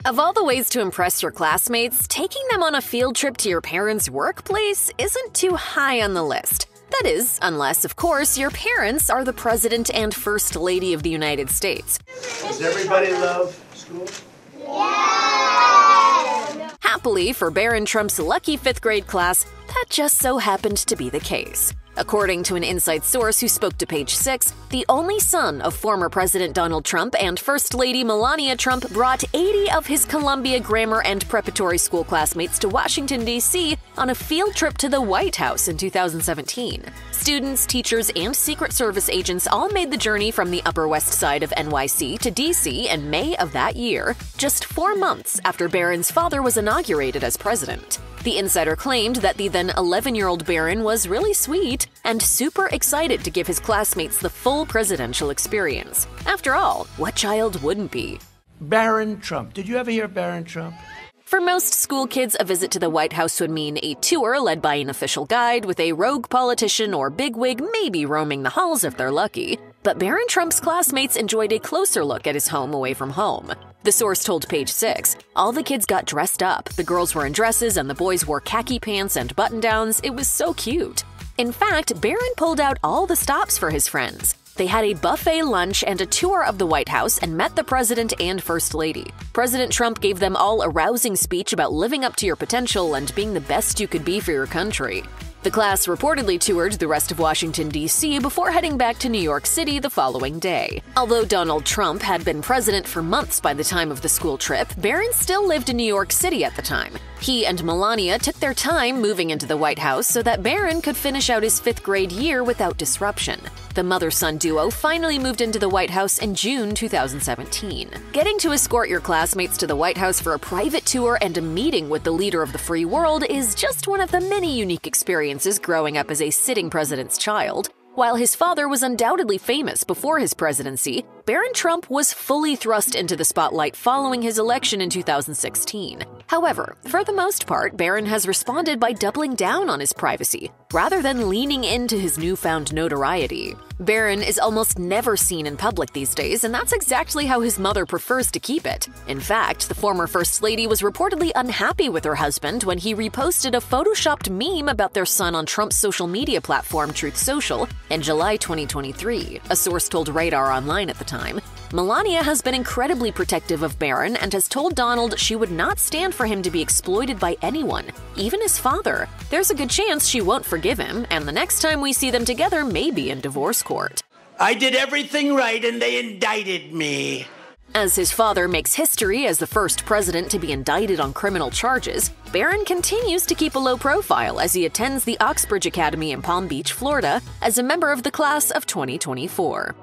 Of all the ways to impress your classmates, taking them on a field trip to your parents' workplace isn't too high on the list. That is, unless, of course, your parents are the President and First Lady of the United States. Does everybody love school? Yeah! Happily for Barron Trump's lucky 5th grade class, that just so happened to be the case. According to an inside source who spoke to Page 6, the only son of former President Donald Trump and First Lady Melania Trump brought 80 of his Columbia Grammar and Preparatory School classmates to Washington, D.C. on a field trip to the White House in 2017. Students, teachers, and Secret Service agents all made the journey from the Upper West Side of NYC to D.C. in May of that year, just 4 months after Barron's father was inaugurated as president. The insider claimed that the then 11-year-old Barron was really sweet and super excited to give his classmates the full presidential experience. After all, what child wouldn't be? Barron Trump. Did you ever hear of Barron Trump? For most school kids, a visit to the White House would mean a tour led by an official guide with a rogue politician or bigwig maybe roaming the halls if they're lucky. But Barron Trump's classmates enjoyed a closer look at his home away from home. The source told Page 6, all the kids got dressed up. The girls were in dresses and the boys wore khaki pants and button-downs. It was so cute. In fact, Barron pulled out all the stops for his friends. They had a buffet lunch and a tour of the White House and met the President and First Lady. President Trump gave them all a rousing speech about living up to your potential and being the best you could be for your country. The class reportedly toured the rest of Washington, D.C. before heading back to New York City the following day. Although Donald Trump had been president for months by the time of the school trip, Barron still lived in New York City at the time. He and Melania took their time moving into the White House so that Barron could finish out his 5th grade year without disruption. The mother-son duo finally moved into the White House in June 2017. Getting to escort your classmates to the White House for a private tour and a meeting with the leader of the free world is just one of the many unique experiences growing up as a sitting president's child. While his father was undoubtedly famous before his presidency, Barron Trump was fully thrust into the spotlight following his election in 2016. However, for the most part, Barron has responded by doubling down on his privacy, rather than leaning into his newfound notoriety. Barron is almost never seen in public these days, and that's exactly how his mother prefers to keep it. In fact, the former First Lady was reportedly unhappy with her husband when he reposted a photoshopped meme about their son on Trump's social media platform Truth Social in July 2023, a source told Radar Online at the time. Melania has been incredibly protective of Barron and has told Donald she would not stand for him to be exploited by anyone, even his father. There's a good chance she won't forgive him, and the next time we see them together may be in divorce court. I did everything right and they indicted me. As his father makes history as the first president to be indicted on criminal charges, Barron continues to keep a low profile as he attends the Oxbridge Academy in Palm Beach, Florida, as a member of the class of 2024.